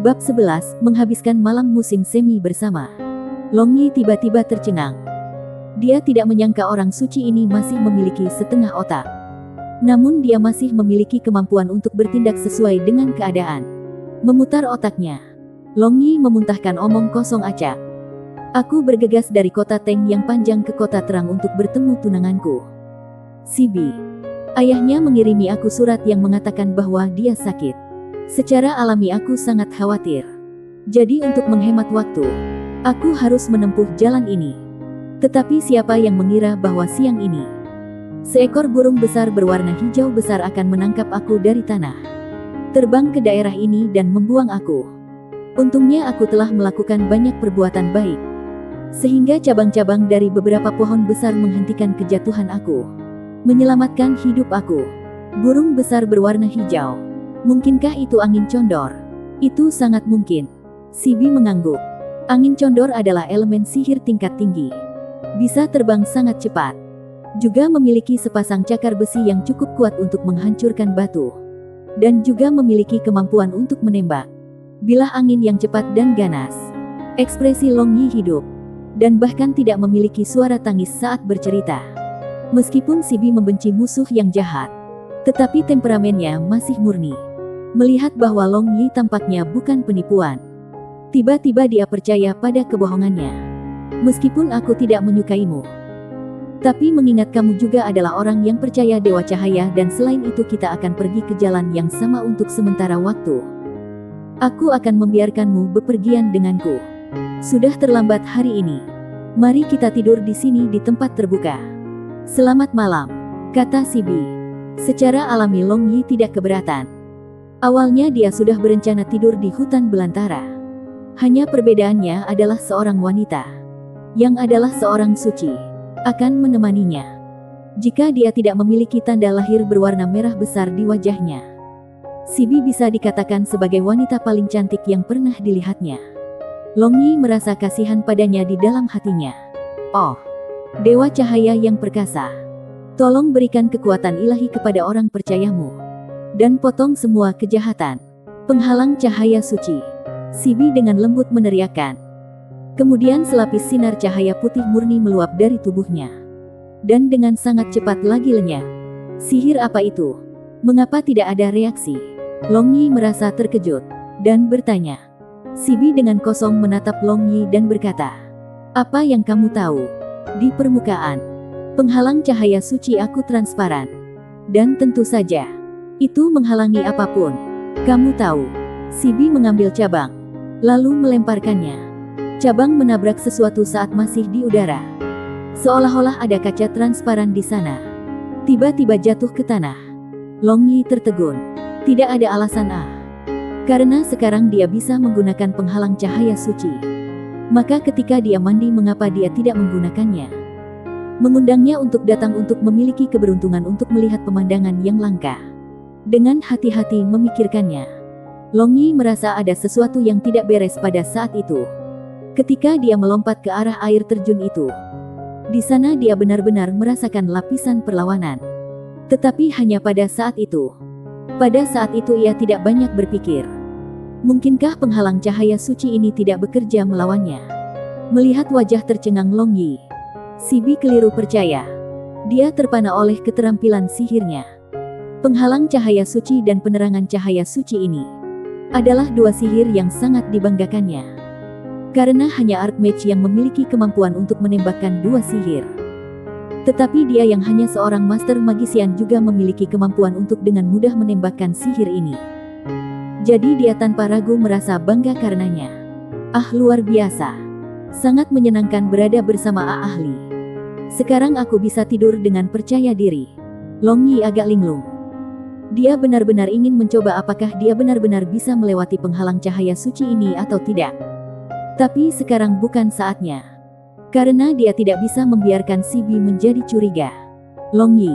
Bab 11, menghabiskan malam musim semi bersama. Long Yi tiba-tiba tercengang. Dia tidak menyangka orang suci ini masih memiliki setengah otak. Namun dia masih memiliki kemampuan untuk bertindak sesuai dengan keadaan. Memutar otaknya, Long Yi memuntahkan omong kosong acak. Aku bergegas dari kota Teng yang panjang ke kota terang untuk bertemu tunanganku. Sibi. Ayahnya mengirimi aku surat yang mengatakan bahwa dia sakit. Secara alami aku sangat khawatir. Jadi untuk menghemat waktu, aku harus menempuh jalan ini. Tetapi siapa yang mengira bahwa siang ini seekor burung besar berwarna hijau besar akan menangkap aku dari tanah, terbang ke daerah ini dan membuang aku. Untungnya aku telah melakukan banyak perbuatan baik, sehingga cabang-cabang dari beberapa pohon besar menghentikan kejatuhan aku, menyelamatkan hidup aku. Burung besar berwarna hijau. Mungkinkah itu angin condor? Itu sangat mungkin. Sibi mengangguk. Angin condor adalah elemen sihir tingkat tinggi. Bisa terbang sangat cepat. Juga memiliki sepasang cakar besi yang cukup kuat untuk menghancurkan batu. Dan juga memiliki kemampuan untuk menembak. Bilah angin yang cepat dan ganas. Ekspresi Long Yi hidup. Dan bahkan tidak memiliki suara tangis saat bercerita. Meskipun Sibi membenci musuh yang jahat, tetapi temperamennya masih murni. Melihat bahwa Long Yi tampaknya bukan penipuan, tiba-tiba dia percaya pada kebohongannya. Meskipun aku tidak menyukaimu, tapi mengingat kamu juga adalah orang yang percaya Dewa Cahaya dan selain itu kita akan pergi ke jalan yang sama untuk sementara waktu. Aku akan membiarkanmu bepergian denganku. Sudah terlambat hari ini. Mari kita tidur di sini di tempat terbuka. Selamat malam, kata Sibi. Secara alami Long Yi tidak keberatan. Awalnya dia sudah berencana tidur di hutan belantara. Hanya perbedaannya adalah seorang wanita, yang adalah seorang suci, akan menemaninya. Jika dia tidak memiliki tanda lahir berwarna merah besar di wajahnya, Sibi bisa dikatakan sebagai wanita paling cantik yang pernah dilihatnya. Long Yi merasa kasihan padanya di dalam hatinya. Oh, Dewa Cahaya yang perkasa, tolong berikan kekuatan ilahi kepada orang percayamu. Dan potong semua kejahatan. Penghalang cahaya suci. Sibi dengan lembut meneriakkan. Kemudian selapis sinar cahaya putih murni meluap dari tubuhnya. Dan dengan sangat cepat lagi lenyap. Sihir apa itu? Mengapa tidak ada reaksi? Long Yi merasa terkejut. Dan bertanya. Sibi dengan kosong menatap Long Yi dan berkata, apa yang kamu tahu? Di permukaan, penghalang cahaya suci aku transparan. Dan tentu saja, itu menghalangi apapun. Kamu tahu. Sibi mengambil cabang, lalu melemparkannya. Cabang menabrak sesuatu saat masih di udara. Seolah-olah ada kaca transparan di sana. Tiba-tiba jatuh ke tanah. Long Yi tertegun. Tidak ada alasan karena sekarang dia bisa menggunakan penghalang cahaya suci. Maka ketika dia mandi mengapa dia tidak menggunakannya? Mengundangnya untuk datang untuk memiliki keberuntungan untuk melihat pemandangan yang langka. Dengan hati-hati memikirkannya, Long Yi merasa ada sesuatu yang tidak beres pada saat itu. Ketika dia melompat ke arah air terjun itu, di sana dia benar-benar merasakan lapisan perlawanan. Tetapi hanya pada saat itu. Pada saat itu ia tidak banyak berpikir. Mungkinkah penghalang cahaya suci ini tidak bekerja melawannya? Melihat wajah tercengang Long Yi, Sibi keliru percaya. Dia terpana oleh keterampilan sihirnya. Penghalang cahaya suci dan penerangan cahaya suci ini adalah dua sihir yang sangat dibanggakannya. Karena hanya Archmage yang memiliki kemampuan untuk menembakkan dua sihir. Tetapi dia yang hanya seorang master magician juga memiliki kemampuan untuk dengan mudah menembakkan sihir ini. Jadi dia tanpa ragu merasa bangga karenanya. Luar biasa. Sangat menyenangkan berada bersama ahli. Sekarang aku bisa tidur dengan percaya diri. Long Yi agak linglung. Dia benar-benar ingin mencoba apakah dia benar-benar bisa melewati penghalang cahaya suci ini atau tidak. Tapi sekarang bukan saatnya. Karena dia tidak bisa membiarkan Sibi menjadi curiga. Long Yi,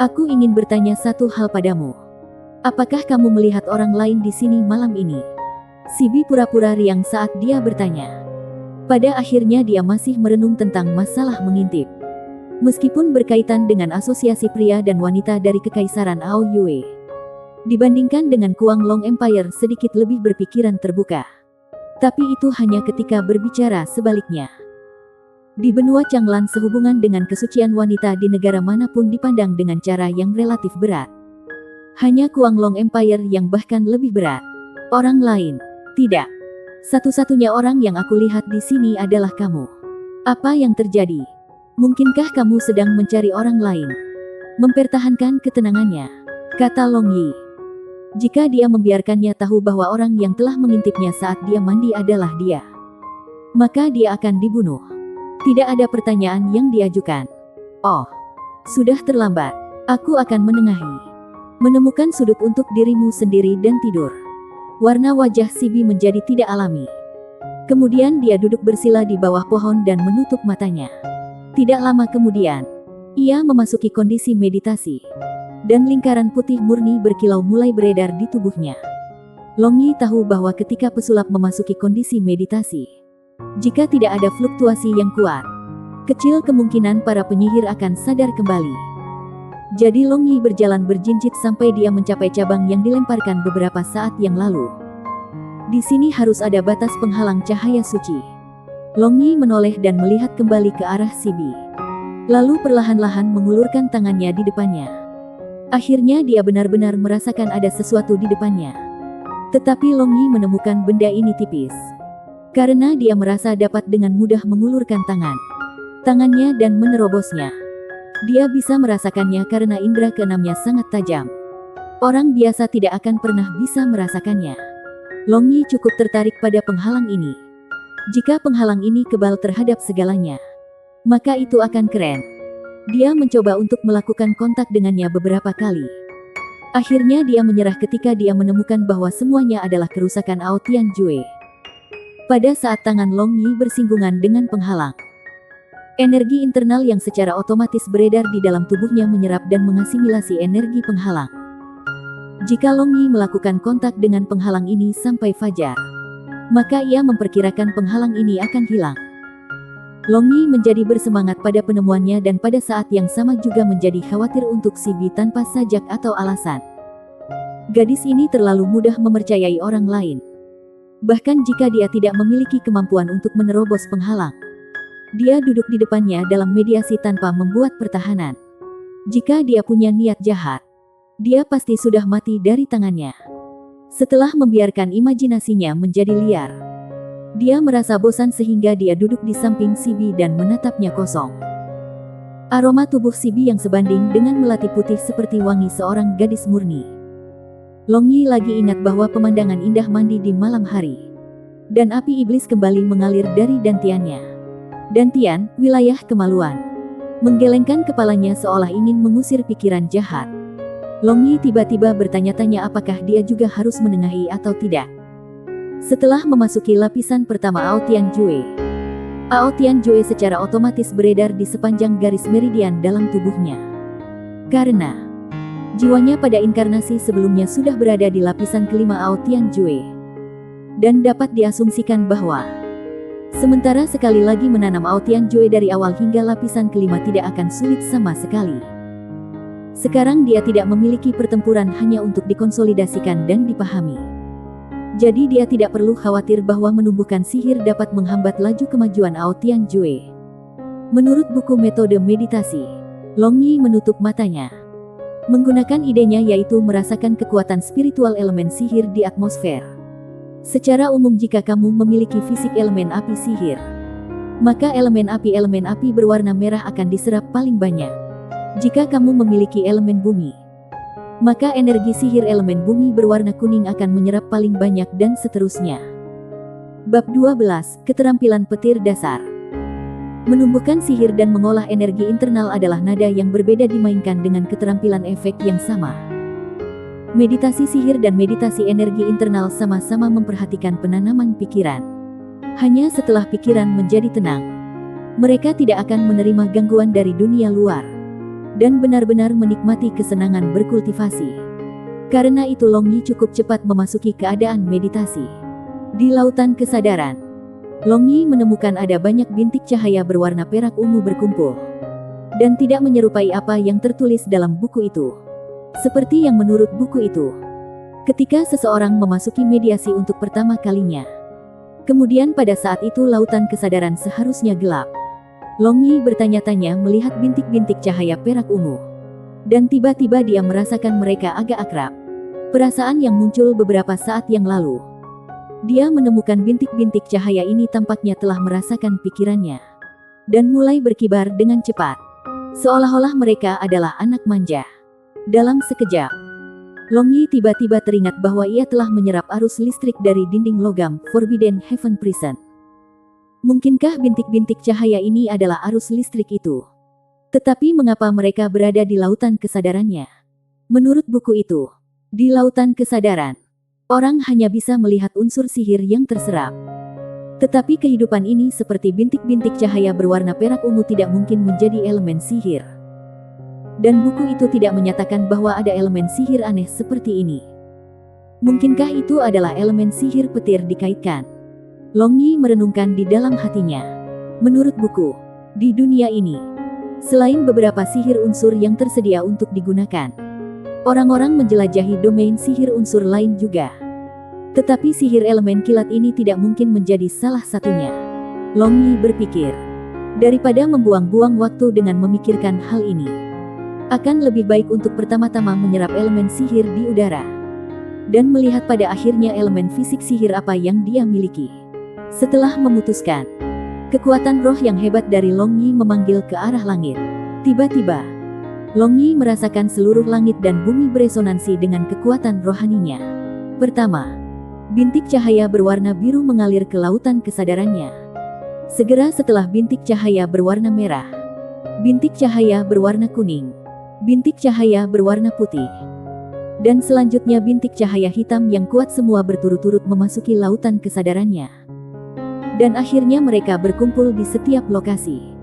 aku ingin bertanya satu hal padamu. Apakah kamu melihat orang lain di sini malam ini? Sibi pura-pura riang saat dia bertanya. Pada akhirnya dia masih merenung tentang masalah mengintip. Meskipun berkaitan dengan asosiasi pria dan wanita dari Kekaisaran Ao Yue. Dibandingkan dengan Kuang Long Empire sedikit lebih berpikiran terbuka. Tapi itu hanya ketika berbicara sebaliknya. Di benua Changlan sehubungan dengan kesucian wanita di negara manapun dipandang dengan cara yang relatif berat. Hanya Kuang Long Empire yang bahkan lebih berat. Orang lain, tidak. Satu-satunya orang yang aku lihat di sini adalah kamu. Apa yang terjadi? Mungkinkah kamu sedang mencari orang lain? Mempertahankan ketenangannya, kata Long Yi. Jika dia membiarkannya tahu bahwa orang yang telah mengintipnya saat dia mandi adalah dia, maka dia akan dibunuh. Tidak ada pertanyaan yang diajukan. Oh, sudah terlambat. Aku akan menengahi. Menemukan sudut untuk dirimu sendiri dan tidur. Warna wajah Sibi menjadi tidak alami. Kemudian dia duduk bersila di bawah pohon dan menutup matanya. Tidak lama kemudian, ia memasuki kondisi meditasi. Dan lingkaran putih murni berkilau mulai beredar di tubuhnya. Long Yi tahu bahwa ketika pesulap memasuki kondisi meditasi, jika tidak ada fluktuasi yang kuat, kecil kemungkinan para penyihir akan sadar kembali. Jadi Long Yi berjalan berjinjit sampai dia mencapai cabang yang dilemparkan beberapa saat yang lalu. Di sini harus ada batas penghalang cahaya suci. Long Yi menoleh dan melihat kembali ke arah Sibi. Lalu perlahan-lahan mengulurkan tangannya di depannya. Akhirnya dia benar-benar merasakan ada sesuatu di depannya. Tetapi Long Yi menemukan benda ini tipis. Karena dia merasa dapat dengan mudah mengulurkan tangannya dan menerobosnya. Dia bisa merasakannya karena indera keenamnya sangat tajam. Orang biasa tidak akan pernah bisa merasakannya. Long Yi cukup tertarik pada penghalang ini. Jika penghalang ini kebal terhadap segalanya, maka itu akan keren. Dia mencoba untuk melakukan kontak dengannya beberapa kali. Akhirnya dia menyerah ketika dia menemukan bahwa semuanya adalah kerusakan Ao Tianjue. Pada saat tangan Long Yi bersinggungan dengan penghalang, energi internal yang secara otomatis beredar di dalam tubuhnya menyerap dan mengasimilasi energi penghalang. Jika Long Yi melakukan kontak dengan penghalang ini sampai fajar, maka ia memperkirakan penghalang ini akan hilang. Long Yi menjadi bersemangat pada penemuannya dan pada saat yang sama juga menjadi khawatir untuk Sibi tanpa sajak atau alasan. Gadis ini terlalu mudah mempercayai orang lain. Bahkan jika dia tidak memiliki kemampuan untuk menerobos penghalang, dia duduk di depannya dalam mediasi tanpa membuat pertahanan. Jika dia punya niat jahat, dia pasti sudah mati dari tangannya. Setelah membiarkan imajinasinya menjadi liar, dia merasa bosan sehingga dia duduk di samping Sibi dan menatapnya kosong. Aroma tubuh Sibi yang sebanding dengan melati putih seperti wangi seorang gadis murni. Long Yi lagi ingat bahwa pemandangan indah mandi di malam hari. Dan api iblis kembali mengalir dari dantiannya. Dantian, wilayah kemaluan. Menggelengkan kepalanya seolah ingin mengusir pikiran jahat. Long Yi tiba-tiba bertanya-tanya apakah dia juga harus menengahi atau tidak. Setelah memasuki lapisan pertama Ao Tianjue, Ao Tianjue secara otomatis beredar di sepanjang garis meridian dalam tubuhnya. Karena jiwanya pada inkarnasi sebelumnya sudah berada di lapisan kelima Ao Tianjue. Dan dapat diasumsikan bahwa sementara sekali lagi menanam Ao Tianjue dari awal hingga lapisan kelima tidak akan sulit sama sekali. Sekarang dia tidak memiliki pertempuran hanya untuk dikonsolidasikan dan dipahami. Jadi dia tidak perlu khawatir bahwa menumbuhkan sihir dapat menghambat laju kemajuan Ao Tianjue. Menurut buku metode meditasi, Long Yi menutup matanya. Menggunakan idenya yaitu merasakan kekuatan spiritual elemen sihir di atmosfer. Secara umum jika kamu memiliki fisik elemen api sihir, maka elemen api berwarna merah akan diserap paling banyak. Jika kamu memiliki elemen bumi, maka energi sihir elemen bumi berwarna kuning akan menyerap paling banyak dan seterusnya. Bab 12, Keterampilan Petir Dasar. Menumbuhkan sihir dan mengolah energi internal adalah nada yang berbeda dimainkan dengan keterampilan efek yang sama. Meditasi sihir dan meditasi energi internal sama-sama memperhatikan penanaman pikiran. Hanya setelah pikiran menjadi tenang, mereka tidak akan menerima gangguan dari dunia luar dan benar-benar menikmati kesenangan berkultivasi. Karena itu Long Yi cukup cepat memasuki keadaan meditasi. Di lautan kesadaran, Long Yi menemukan ada banyak bintik cahaya berwarna perak ungu berkumpul. Dan tidak menyerupai apa yang tertulis dalam buku itu. Seperti yang menurut buku itu, ketika seseorang memasuki mediasi untuk pertama kalinya. Kemudian pada saat itu lautan kesadaran seharusnya gelap. Long Yi bertanya-tanya melihat bintik-bintik cahaya perak ungu. Dan tiba-tiba dia merasakan mereka agak akrab. Perasaan yang muncul beberapa saat yang lalu. Dia menemukan bintik-bintik cahaya ini tampaknya telah merasakan pikirannya. Dan mulai berkibar dengan cepat. Seolah-olah mereka adalah anak manja. Dalam sekejap, Long Yi tiba-tiba teringat bahwa ia telah menyerap arus listrik dari dinding logam Forbidden Heaven Prison. Mungkinkah bintik-bintik cahaya ini adalah arus listrik itu? Tetapi mengapa mereka berada di lautan kesadarannya? Menurut buku itu, di lautan kesadaran, orang hanya bisa melihat unsur sihir yang terserap. Tetapi kehidupan ini seperti bintik-bintik cahaya berwarna perak ungu tidak mungkin menjadi elemen sihir. Dan buku itu tidak menyatakan bahwa ada elemen sihir aneh seperti ini. Mungkinkah itu adalah elemen sihir petir dikaitkan? Long Yi merenungkan di dalam hatinya. Menurut buku, di dunia ini, selain beberapa sihir unsur yang tersedia untuk digunakan, orang-orang menjelajahi domain sihir unsur lain juga. Tetapi sihir elemen kilat ini tidak mungkin menjadi salah satunya. Long Yi berpikir, daripada membuang-buang waktu dengan memikirkan hal ini, akan lebih baik untuk pertama-tama menyerap elemen sihir di udara. Dan melihat pada akhirnya elemen fisik sihir apa yang dia miliki. Setelah memutuskan, kekuatan roh yang hebat dari Long Yi memanggil ke arah langit. Tiba-tiba, Long Yi merasakan seluruh langit dan bumi beresonansi dengan kekuatan rohaninya. Pertama, bintik cahaya berwarna biru mengalir ke lautan kesadarannya. Segera setelah bintik cahaya berwarna merah, bintik cahaya berwarna kuning, bintik cahaya berwarna putih, dan selanjutnya bintik cahaya hitam yang kuat semua berturut-turut memasuki lautan kesadarannya. Dan akhirnya mereka berkumpul di setiap lokasi.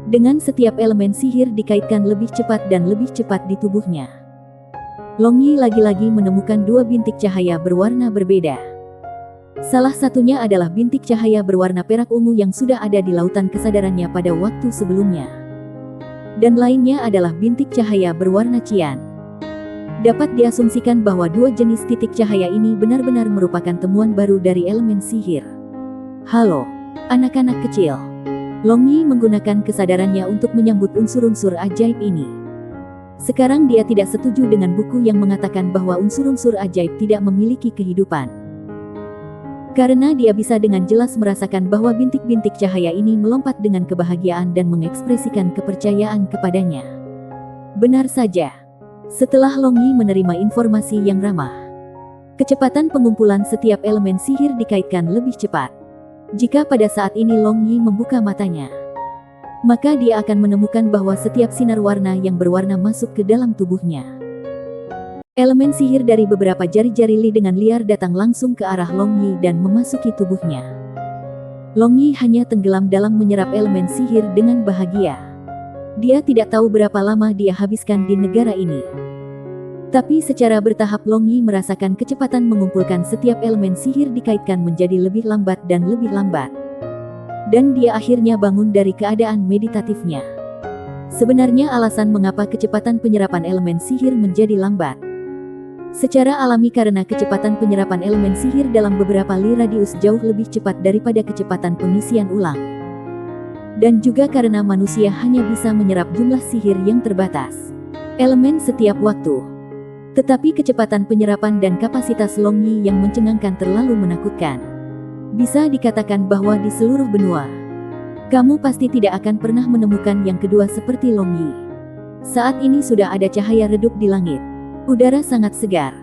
Dengan setiap elemen sihir dikaitkan lebih cepat dan lebih cepat di tubuhnya. Long Yi lagi-lagi menemukan dua bintik cahaya berwarna berbeda. Salah satunya adalah bintik cahaya berwarna perak ungu yang sudah ada di lautan kesadarannya pada waktu sebelumnya. Dan lainnya adalah bintik cahaya berwarna cian. Dapat diasumsikan bahwa dua jenis titik cahaya ini benar-benar merupakan temuan baru dari elemen sihir. Halo, anak-anak kecil. Long Yi menggunakan kesadarannya untuk menyambut unsur-unsur ajaib ini. Sekarang dia tidak setuju dengan buku yang mengatakan bahwa unsur-unsur ajaib tidak memiliki kehidupan. Karena dia bisa dengan jelas merasakan bahwa bintik-bintik cahaya ini melompat dengan kebahagiaan dan mengekspresikan kepercayaan kepadanya. Benar saja. Setelah Long Yi menerima informasi yang ramah, kecepatan pengumpulan setiap elemen sihir dikaitkan lebih cepat. Jika pada saat ini Long Yi membuka matanya, maka dia akan menemukan bahwa setiap sinar warna yang berwarna masuk ke dalam tubuhnya. Elemen sihir dari beberapa jari-jari Li dengan liar datang langsung ke arah Long Yi dan memasuki tubuhnya. Long Yi hanya tenggelam dalam menyerap elemen sihir dengan bahagia. Dia tidak tahu berapa lama dia habiskan di negara ini. Tapi secara bertahap Long Yi merasakan kecepatan mengumpulkan setiap elemen sihir dikaitkan menjadi lebih lambat dan lebih lambat. Dan dia akhirnya bangun dari keadaan meditatifnya. Sebenarnya alasan mengapa kecepatan penyerapan elemen sihir menjadi lambat secara alami karena kecepatan penyerapan elemen sihir dalam beberapa li radius jauh lebih cepat daripada kecepatan pengisian ulang. Dan juga karena manusia hanya bisa menyerap jumlah sihir yang terbatas elemen setiap waktu. Tetapi kecepatan penyerapan dan kapasitas Long Yi yang mencengangkan terlalu menakutkan. Bisa dikatakan bahwa di seluruh benua, kamu pasti tidak akan pernah menemukan yang kedua seperti Long Yi. Saat ini sudah ada cahaya redup di langit. Udara sangat segar.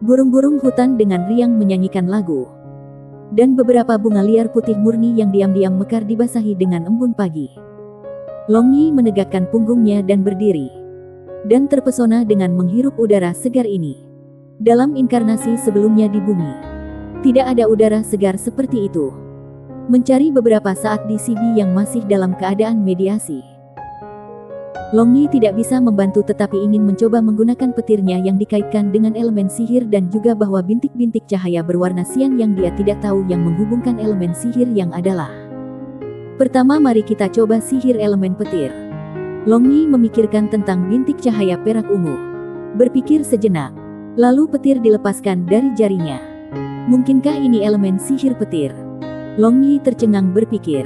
Burung-burung hutan dengan riang menyanyikan lagu. Dan beberapa bunga liar putih murni yang diam-diam mekar dibasahi dengan embun pagi. Long Yi menegakkan punggungnya dan berdiri. Dan terpesona dengan menghirup udara segar ini. Dalam inkarnasi sebelumnya di bumi, tidak ada udara segar seperti itu. Mencari beberapa saat di Sibi yang masih dalam keadaan mediasi, Long Yi tidak bisa membantu tetapi ingin mencoba menggunakan petirnya yang dikaitkan dengan elemen sihir dan juga bahwa bintik-bintik cahaya berwarna siang yang dia tidak tahu yang menghubungkan elemen sihir yang adalah. Pertama mari kita coba sihir elemen petir. Long Yi memikirkan tentang bintik cahaya perak ungu. Berpikir sejenak. Lalu petir dilepaskan dari jarinya. Mungkinkah ini elemen sihir petir? Long Yi tercengang berpikir.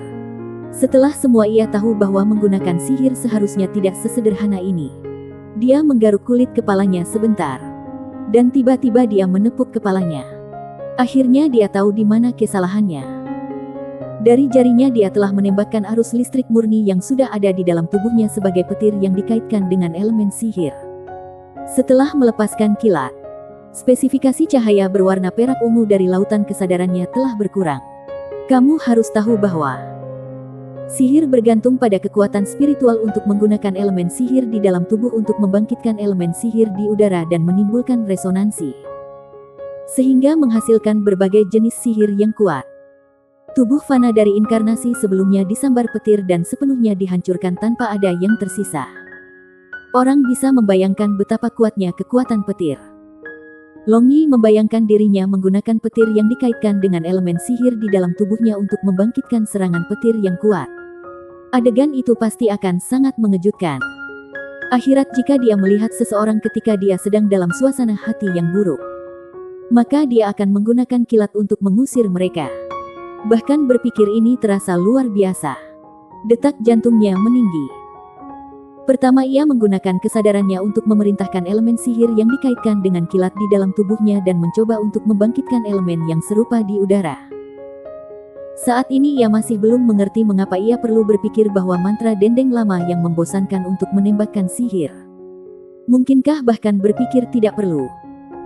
Setelah semua ia tahu bahwa menggunakan sihir seharusnya tidak sesederhana ini. Dia menggaruk kulit kepalanya sebentar. Dan tiba-tiba dia menepuk kepalanya. Akhirnya dia tahu di mana kesalahannya. Dari jarinya dia telah menembakkan arus listrik murni yang sudah ada di dalam tubuhnya sebagai petir yang dikaitkan dengan elemen sihir. Setelah melepaskan kilat, spesifikasi cahaya berwarna perak ungu dari lautan kesadarannya telah berkurang. Kamu harus tahu bahwa sihir bergantung pada kekuatan spiritual untuk menggunakan elemen sihir di dalam tubuh untuk membangkitkan elemen sihir di udara dan menimbulkan resonansi, sehingga menghasilkan berbagai jenis sihir yang kuat. Tubuh fana dari inkarnasi sebelumnya disambar petir dan sepenuhnya dihancurkan tanpa ada yang tersisa. Orang bisa membayangkan betapa kuatnya kekuatan petir. Long Yi membayangkan dirinya menggunakan petir yang dikaitkan dengan elemen sihir di dalam tubuhnya untuk membangkitkan serangan petir yang kuat. Adegan itu pasti akan sangat mengejutkan. Akhirat jika dia melihat seseorang ketika dia sedang dalam suasana hati yang buruk, maka dia akan menggunakan kilat untuk mengusir mereka. Bahkan berpikir ini terasa luar biasa. Detak jantungnya meninggi. Pertama ia menggunakan kesadarannya untuk memerintahkan elemen sihir yang dikaitkan dengan kilat di dalam tubuhnya dan mencoba untuk membangkitkan elemen yang serupa di udara. Saat ini ia masih belum mengerti mengapa ia perlu berpikir bahwa mantra dendeng lama yang membosankan untuk menembakkan sihir. Mungkinkah bahkan berpikir tidak perlu?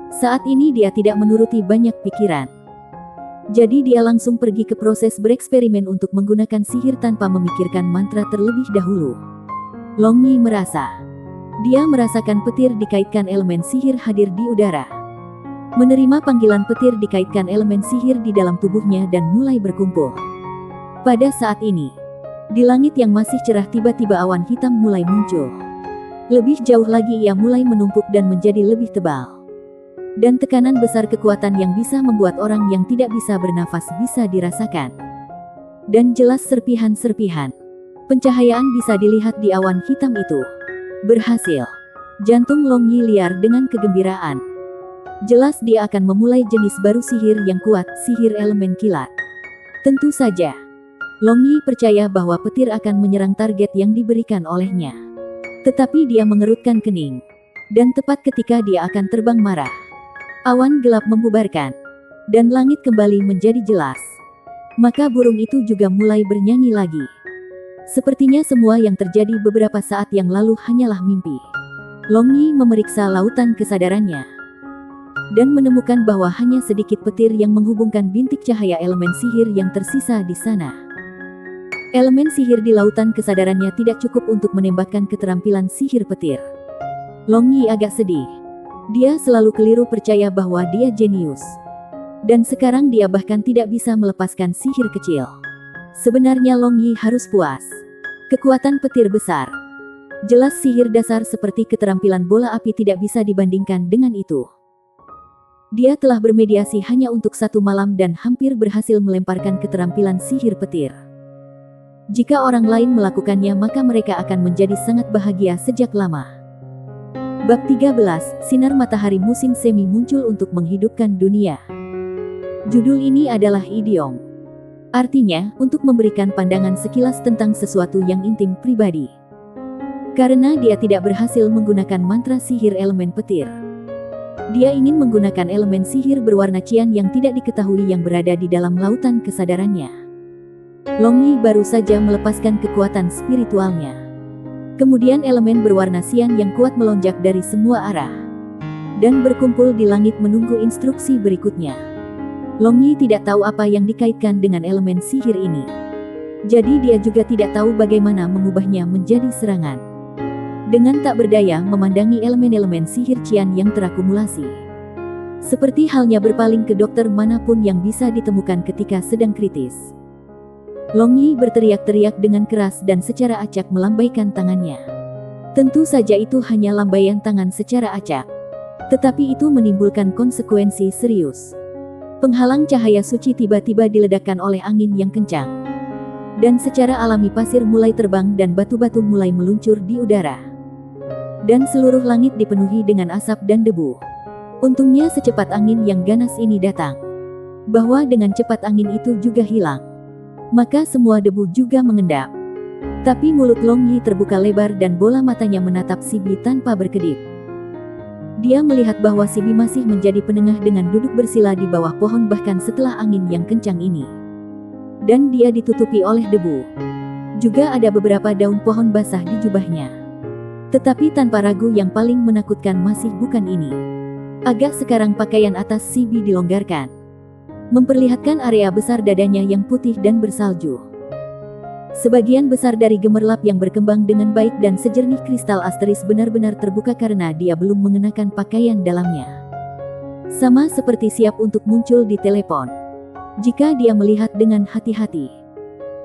Saat ini dia tidak menuruti banyak pikiran. Jadi dia langsung pergi ke proses bereksperimen untuk menggunakan sihir tanpa memikirkan mantra terlebih dahulu. Long Yi merasa. Dia merasakan petir dikaitkan elemen sihir hadir di udara. Menerima panggilan petir dikaitkan elemen sihir di dalam tubuhnya dan mulai berkumpul. Pada saat ini, di langit yang masih cerah tiba-tiba awan hitam mulai muncul. Lebih jauh lagi ia mulai menumpuk dan menjadi lebih tebal. Dan tekanan besar kekuatan yang bisa membuat orang yang tidak bisa bernafas bisa dirasakan. Dan jelas serpihan-serpihan pencahayaan bisa dilihat di awan hitam itu. Berhasil. Jantung Long Yi liar dengan kegembiraan. Jelas dia akan memulai jenis baru sihir yang kuat, sihir elemen kilat. Tentu saja, Long Yi percaya bahwa petir akan menyerang target yang diberikan olehnya. Tetapi dia mengerutkan kening. Dan tepat ketika dia akan terbang marah, awan gelap membubarkan. Dan langit kembali menjadi jelas. Maka burung itu juga mulai bernyanyi lagi. Sepertinya semua yang terjadi beberapa saat yang lalu hanyalah mimpi. Long Yi memeriksa lautan kesadarannya dan menemukan bahwa hanya sedikit petir yang menghubungkan bintik cahaya elemen sihir yang tersisa di sana. Elemen sihir di lautan kesadarannya tidak cukup untuk menembakkan keterampilan sihir petir. Long Yi agak sedih. Dia selalu keliru percaya bahwa dia jenius. Dan sekarang dia bahkan tidak bisa melepaskan sihir kecil. Sebenarnya Long Yi harus puas. Kekuatan petir besar. Jelas sihir dasar seperti keterampilan bola api tidak bisa dibandingkan dengan itu. Dia telah bermediasi hanya untuk 1 malam dan hampir berhasil melemparkan keterampilan sihir petir. Jika orang lain melakukannya maka mereka akan menjadi sangat bahagia sejak lama. Bab 13, Sinar Matahari Musim Semi muncul untuk menghidupkan dunia. Judul ini adalah idiom. Artinya, untuk memberikan pandangan sekilas tentang sesuatu yang intim pribadi. Karena dia tidak berhasil menggunakan mantra sihir elemen petir. Dia ingin menggunakan elemen sihir berwarna cian yang tidak diketahui yang berada di dalam lautan kesadarannya. Long Yi baru saja melepaskan kekuatan spiritualnya. Kemudian elemen berwarna sian yang kuat melonjak dari semua arah. Dan berkumpul di langit menunggu instruksi berikutnya. Long Yi tidak tahu apa yang dikaitkan dengan elemen sihir ini. Jadi dia juga tidak tahu bagaimana mengubahnya menjadi serangan. Dengan tak berdaya memandangi elemen-elemen sihir cian yang terakumulasi. Seperti halnya berpaling ke dokter manapun yang bisa ditemukan ketika sedang kritis. Long Yi berteriak-teriak dengan keras dan secara acak melambaikan tangannya. Tentu saja itu hanya lambaian tangan secara acak. Tetapi itu menimbulkan konsekuensi serius. Penghalang cahaya suci tiba-tiba diledakkan oleh angin yang kencang. Dan secara alami pasir mulai terbang dan batu-batu mulai meluncur di udara. Dan seluruh langit dipenuhi dengan asap dan debu. Untungnya secepat angin yang ganas ini datang. Bahwa dengan cepat angin itu juga hilang. Maka semua debu juga mengendap. Tapi mulut Long Yi terbuka lebar dan bola matanya menatap Si Bi tanpa berkedip. Dia melihat bahwa Si Bi masih menjadi penengah dengan duduk bersila di bawah pohon bahkan setelah angin yang kencang ini. Dan dia ditutupi oleh debu. Juga ada beberapa daun pohon basah di jubahnya. Tetapi tanpa ragu yang paling menakutkan masih bukan ini. Agak sekarang pakaian atas Si Bi dilonggarkan. Memperlihatkan area besar dadanya yang putih dan bersalju. Sebagian besar dari gemerlap yang berkembang dengan baik dan sejernih kristal asteris benar-benar terbuka karena dia belum mengenakan pakaian dalamnya. Sama seperti siap untuk muncul di telepon. Jika dia melihat dengan hati-hati.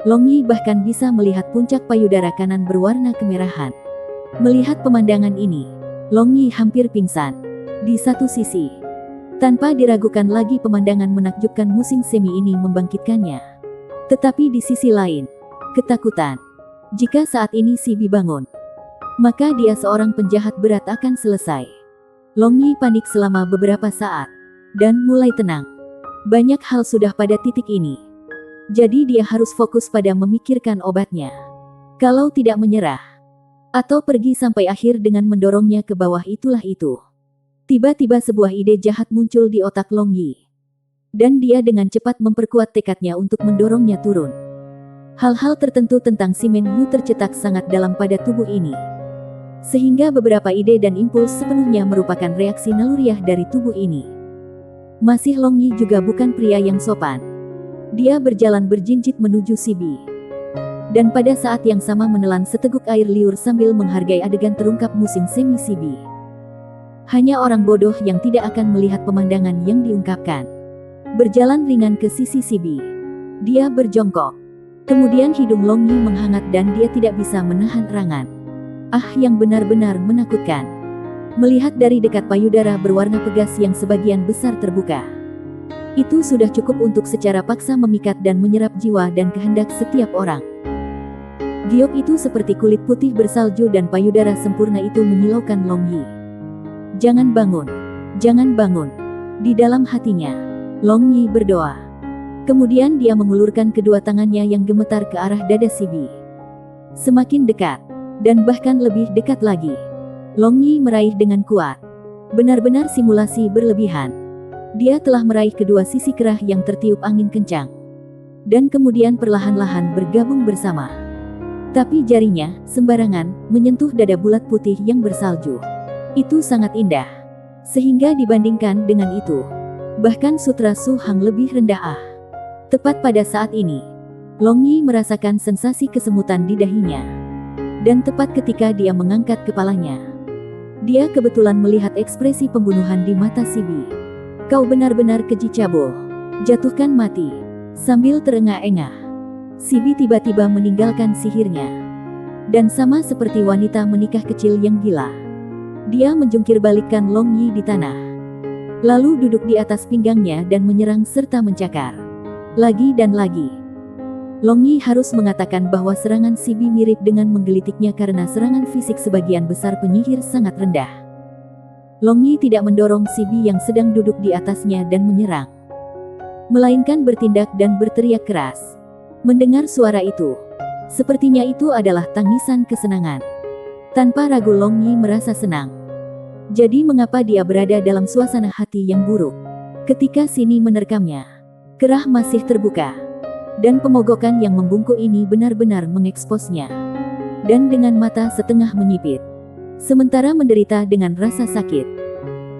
Long Yi bahkan bisa melihat puncak payudara kanan berwarna kemerahan. Melihat pemandangan ini, Long Yi hampir pingsan. Di satu sisi, tanpa diragukan lagi pemandangan menakjubkan musim semi ini membangkitkannya. Tetapi di sisi lain, ketakutan. Jika saat ini Si Bi bangun, maka dia seorang penjahat berat akan selesai. Long Yi panik selama beberapa saat, dan mulai tenang. Banyak hal sudah pada titik ini. Jadi dia harus fokus pada memikirkan obatnya. Kalau tidak menyerah, atau pergi sampai akhir dengan mendorongnya ke bawah itulah itu. Tiba-tiba sebuah ide jahat muncul di otak Long Yi. Dan dia dengan cepat memperkuat tekadnya untuk mendorongnya turun. Hal-hal tertentu tentang Si Men Yu tercetak sangat dalam pada tubuh ini. Sehingga beberapa ide dan impuls sepenuhnya merupakan reaksi naluriah dari tubuh ini. Masih Long Yi juga bukan pria yang sopan. Dia berjalan berjinjit menuju Si Bi. Dan pada saat yang sama menelan seteguk air liur sambil menghargai adegan terungkap musim semi Si Bi. Hanya orang bodoh yang tidak akan melihat pemandangan yang diungkapkan. Berjalan ringan ke sisi Si Bi. Dia berjongkok. Kemudian hidung Long Yi menghangat dan dia tidak bisa menahan erangan. Ah, yang benar-benar menakutkan. Melihat dari dekat payudara berwarna pegas yang sebagian besar terbuka. Itu sudah cukup untuk secara paksa memikat dan menyerap jiwa dan kehendak setiap orang. Giok itu seperti kulit putih bersalju dan payudara sempurna itu menyilaukan Long Yi. Jangan bangun. Jangan bangun. Di dalam hatinya, Long Yi berdoa. Kemudian dia mengulurkan kedua tangannya yang gemetar ke arah dada Si Bi. Semakin dekat, dan bahkan lebih dekat lagi. Long Yi meraih dengan kuat. Benar-benar simulasi berlebihan. Dia telah meraih kedua sisi kerah yang tertiup angin kencang. Dan kemudian perlahan-lahan bergabung bersama. Tapi jarinya, sembarangan, menyentuh dada bulat putih yang bersalju. Itu sangat indah. Sehingga dibandingkan dengan itu, bahkan Sutra Su Hang lebih rendah. Tepat pada saat ini, Long Yi merasakan sensasi kesemutan di dahinya. Dan tepat ketika dia mengangkat kepalanya, dia kebetulan melihat ekspresi pembunuhan di mata Si Bi. Kau benar-benar keji cabul. Jatuhkan mati. Sambil terengah-engah, Si Bi tiba-tiba meninggalkan sihirnya. Dan sama seperti wanita menikah kecil yang gila, dia menjungkir balikkan Long Yi di tanah. Lalu duduk di atas pinggangnya dan menyerang serta mencakar. Lagi dan lagi. Long Yi harus mengatakan bahwa serangan Si Bi mirip dengan menggelitiknya karena serangan fisik sebagian besar penyihir sangat rendah. Long Yi tidak mendorong Si Bi yang sedang duduk di atasnya dan menyerang. Melainkan bertindak dan berteriak keras. Mendengar suara itu, sepertinya itu adalah tangisan kesenangan. Tanpa ragu Long Yi merasa senang. Jadi mengapa dia berada dalam suasana hati yang buruk? Ketika Sini menerkamnya, kerah masih terbuka. Dan pemogokan yang membungkuk ini benar-benar mengeksposnya. Dan dengan mata setengah menyipit. Sementara menderita dengan rasa sakit,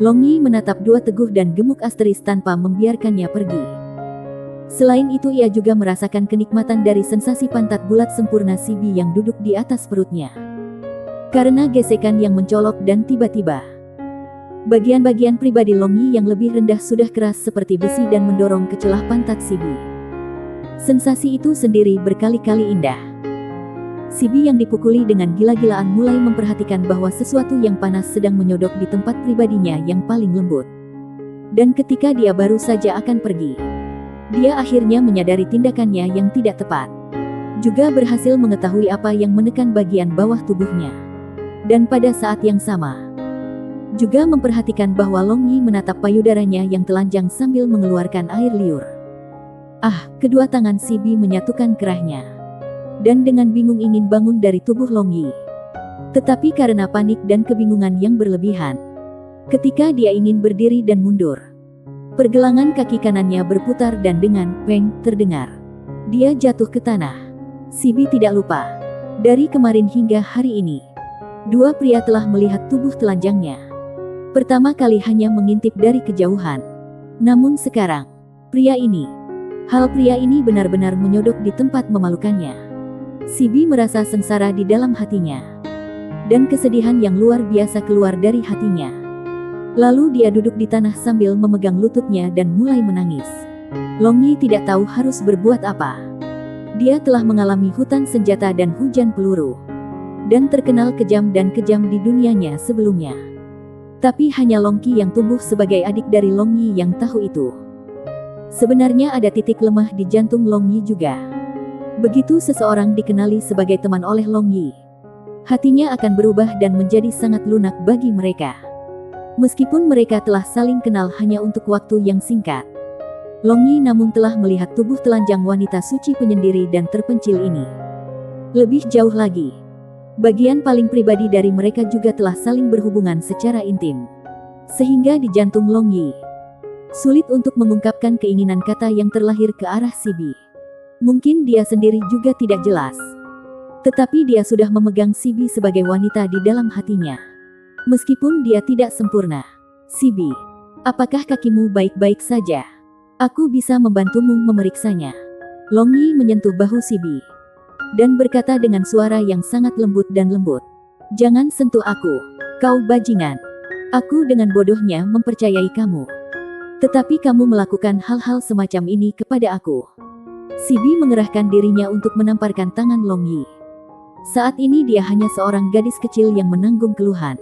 Long Yi menatap dua teguh dan gemuk asteris tanpa membiarkannya pergi. Selain itu ia juga merasakan kenikmatan dari sensasi pantat bulat sempurna Si Bi yang duduk di atas perutnya. Karena gesekan yang mencolok dan tiba-tiba, bagian-bagian pribadi Long Yi yang lebih rendah sudah keras seperti besi dan mendorong ke celah pantat Si Bi. Sensasi itu sendiri berkali-kali indah. Si Bi yang dipukuli dengan gila-gilaan mulai memperhatikan bahwa sesuatu yang panas sedang menyodok di tempat pribadinya yang paling lembut. Dan ketika dia baru saja akan pergi, dia akhirnya menyadari tindakannya yang tidak tepat. Juga berhasil mengetahui apa yang menekan bagian bawah tubuhnya. Dan pada saat yang sama, Juga memperhatikan bahwa Long Yi menatap payudaranya yang telanjang sambil mengeluarkan air liur. Kedua tangan Si Bi menyatukan kerahnya. Dan dengan bingung ingin bangun dari tubuh Long Yi. Tetapi karena panik dan kebingungan yang berlebihan. Ketika dia ingin berdiri dan mundur. Pergelangan kaki kanannya berputar dan dengan peng terdengar. Dia jatuh ke tanah. Si Bi tidak lupa. Dari kemarin hingga hari ini. Dua pria telah melihat tubuh telanjangnya. Pertama kali hanya mengintip dari kejauhan. Namun sekarang, hal pria ini benar-benar menyodok di tempat memalukannya. Si Bi merasa sengsara di dalam hatinya. Dan kesedihan yang luar biasa keluar dari hatinya. Lalu dia duduk di tanah sambil memegang lututnya dan mulai menangis. Long Yi tidak tahu harus berbuat apa. Dia telah mengalami hutan senjata dan hujan peluru. Dan terkenal kejam di dunianya sebelumnya. Tapi hanya Long Qi yang tumbuh sebagai adik dari Long Yi yang tahu itu. Sebenarnya ada titik lemah di jantung Long Yi juga. Begitu seseorang dikenali sebagai teman oleh Long Yi, hatinya akan berubah dan menjadi sangat lunak bagi mereka. Meskipun mereka telah saling kenal hanya untuk waktu yang singkat. Long Yi namun telah melihat tubuh telanjang wanita suci penyendiri dan terpencil ini. Lebih jauh lagi, bagian paling pribadi dari mereka juga telah saling berhubungan secara intim. Sehingga di jantung Long Yi, sulit untuk mengungkapkan keinginan kata yang terlahir ke arah Si Bi. Mungkin dia sendiri juga tidak jelas. Tetapi dia sudah memegang Si Bi sebagai wanita di dalam hatinya. Meskipun dia tidak sempurna. Si Bi, apakah kakimu baik-baik saja? Aku bisa membantumu memeriksanya. Long Yi menyentuh bahu Si Bi. Dan berkata dengan suara yang sangat lembut dan lembut. Jangan sentuh aku, kau bajingan. Aku dengan bodohnya mempercayai kamu. Tetapi kamu melakukan hal-hal semacam ini kepada aku. Si Bi mengerahkan dirinya untuk menamparkan tangan Long Yi. Saat ini dia hanya seorang gadis kecil yang menanggung keluhan.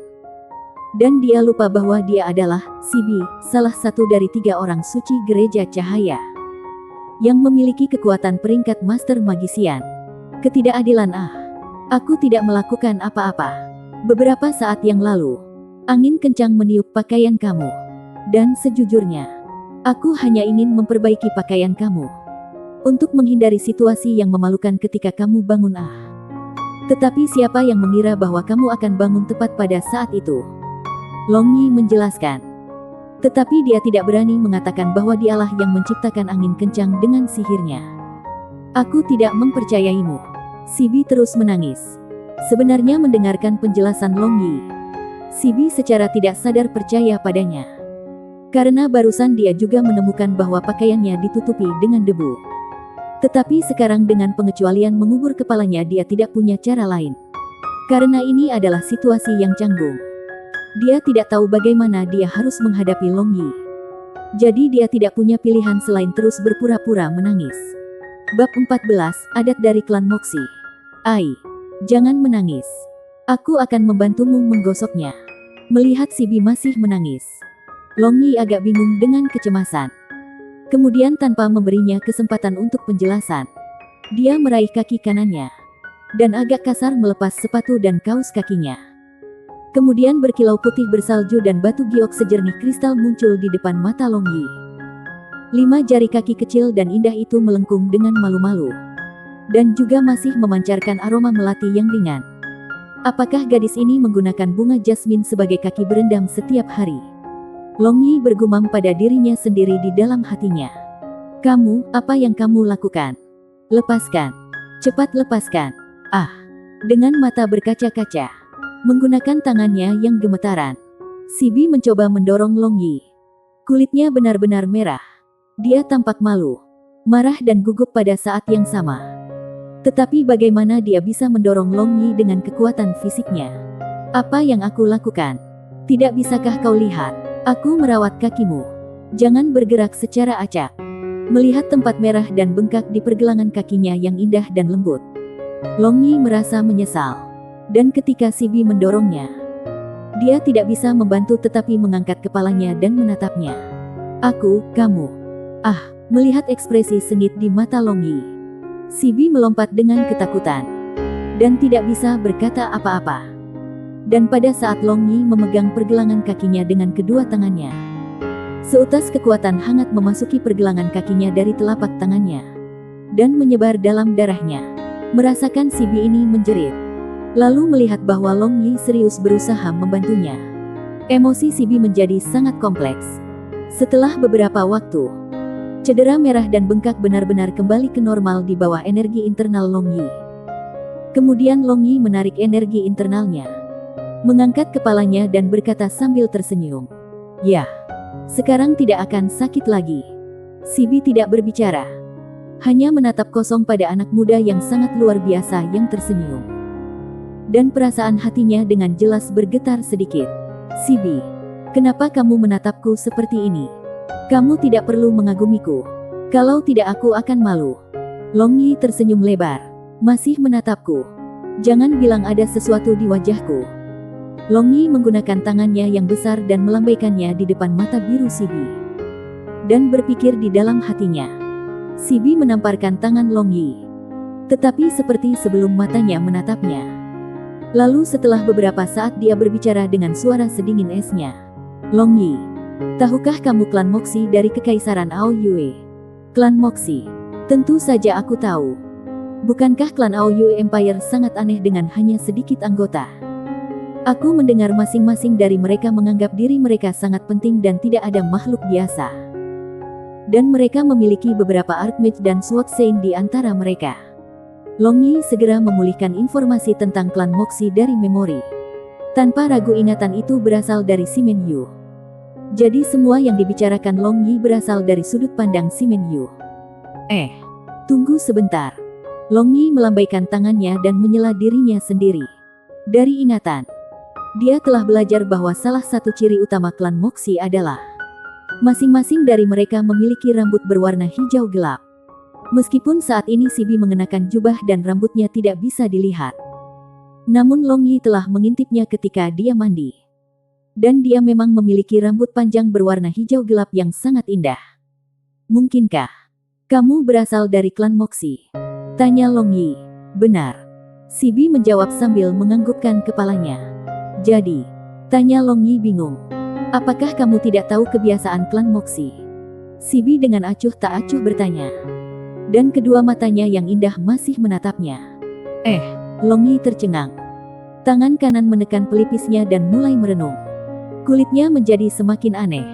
Dan dia lupa bahwa dia adalah Si Bi, salah satu dari 3 orang suci gereja cahaya. Yang memiliki kekuatan peringkat master magisian. Ketidakadilan. Aku tidak melakukan apa-apa. Beberapa saat yang lalu, angin kencang meniup pakaian kamu. Dan sejujurnya, aku hanya ingin memperbaiki pakaian kamu. Untuk menghindari situasi yang memalukan ketika kamu bangun. Tetapi siapa yang mengira bahwa kamu akan bangun tepat pada saat itu? Long Yi menjelaskan. Tetapi dia tidak berani mengatakan bahwa dialah yang menciptakan angin kencang dengan sihirnya. Aku tidak mempercayaimu. Si Bi terus menangis. Sebenarnya mendengarkan penjelasan Long Yi, Si Bi secara tidak sadar percaya padanya. Karena barusan dia juga menemukan bahwa pakaiannya ditutupi dengan debu. Tetapi sekarang dengan pengecualian mengubur kepalanya dia tidak punya cara lain. Karena ini adalah situasi yang canggung. Dia tidak tahu bagaimana dia harus menghadapi Long Yi. Jadi dia tidak punya pilihan selain terus berpura-pura menangis. Bab 14, Adat dari Klan Moxi. Jangan menangis. Aku akan membantumu menggosoknya. Melihat Si Bi masih menangis, Long Yi agak bingung dengan kecemasan. Kemudian tanpa memberinya kesempatan untuk penjelasan, dia meraih kaki kanannya. Dan agak kasar melepas sepatu dan kaos kakinya. Kemudian berkilau putih bersalju dan batu giok sejernih kristal muncul di depan mata Long Yi. 5 jari kaki kecil dan indah itu melengkung dengan malu-malu. Dan juga masih memancarkan aroma melati yang ringan. Apakah gadis ini menggunakan bunga jasmin sebagai kaki berendam setiap hari? Long Yi bergumam pada dirinya sendiri di dalam hatinya. Kamu, apa yang kamu lakukan? Lepaskan. Cepat lepaskan. Dengan mata berkaca-kaca. Menggunakan tangannya yang gemetaran. Si Bi mencoba mendorong Long Yi. Kulitnya benar-benar merah. Dia tampak malu, marah dan gugup pada saat yang sama. Tetapi bagaimana dia bisa mendorong Long Yi dengan kekuatan fisiknya? Apa yang aku lakukan? Tidak bisakah kau lihat? Aku merawat kakimu. Jangan bergerak secara acak. Melihat tempat merah dan bengkak di pergelangan kakinya yang indah dan lembut, Long Yi merasa menyesal. Dan ketika Si Bi mendorongnya, dia tidak bisa membantu tetapi mengangkat kepalanya dan menatapnya. Kamu. Melihat ekspresi sengit di mata Long Yi, Si Bi melompat dengan ketakutan. Dan tidak bisa berkata apa-apa. Dan pada saat Long Yi memegang pergelangan kakinya dengan kedua tangannya, seutas kekuatan hangat memasuki pergelangan kakinya dari telapak tangannya dan menyebar dalam darahnya. Merasakan si Bi ini menjerit, lalu melihat bahwa Long Yi serius berusaha membantunya. Emosi si Bi menjadi sangat kompleks. Setelah beberapa waktu, cedera merah dan bengkak benar-benar kembali ke normal di bawah energi internal Long Yi. Kemudian Long Yi menarik energi internalnya, mengangkat kepalanya dan berkata sambil tersenyum, "Ya, sekarang tidak akan sakit lagi." Si Bi tidak berbicara, hanya menatap kosong pada anak muda yang sangat luar biasa yang tersenyum. Dan perasaan hatinya dengan jelas bergetar sedikit. "Si Bi, kenapa kamu menatapku seperti ini? Kamu tidak perlu mengagumiku. Kalau tidak aku akan malu." Long Yi tersenyum lebar. "Masih menatapku? Jangan bilang ada sesuatu di wajahku." Long Yi menggunakan tangannya yang besar dan melambaikannya di depan mata biru si Bi. Dan berpikir di dalam hatinya. Si Bi menamparkan tangan Long Yi, tetapi seperti sebelum matanya menatapnya. Lalu setelah beberapa saat dia berbicara dengan suara sedingin esnya. "Long Yi, tahukah kamu klan Moxi dari Kekaisaran Ao Yue?" "Klan Moxi? Tentu saja aku tahu. Bukankah klan Ao Yue Empire sangat aneh dengan hanya sedikit anggota? Aku mendengar masing-masing dari mereka menganggap diri mereka sangat penting dan tidak ada makhluk biasa. Dan mereka memiliki beberapa Archmage dan Sword Saint di antara mereka." Long Yi segera memulihkan informasi tentang klan Moxi dari memori. Tanpa ragu ingatan itu berasal dari Simen Yu. Jadi semua yang dibicarakan Long Yi berasal dari sudut pandang Simen Yu. Tunggu sebentar." Long Yi melambaikan tangannya dan menyela dirinya sendiri. Dari ingatan, dia telah belajar bahwa salah satu ciri utama klan Moxi adalah masing-masing dari mereka memiliki rambut berwarna hijau gelap. Meskipun saat ini si Bi mengenakan jubah dan rambutnya tidak bisa dilihat, namun Long Yi telah mengintipnya ketika dia mandi. Dan dia memang memiliki rambut panjang berwarna hijau gelap yang sangat indah. "Mungkinkah kamu berasal dari klan Moxi?" tanya Long Yi. "Benar." Si Bi menjawab sambil menganggukkan kepalanya. "Jadi," tanya Long Yi bingung, "apakah kamu tidak tahu kebiasaan klan Moxi?" Si Bi dengan acuh tak acuh bertanya. Dan kedua matanya yang indah masih menatapnya. Long Yi tercengang. Tangan kanan menekan pelipisnya dan mulai merenung. Kulitnya menjadi semakin aneh.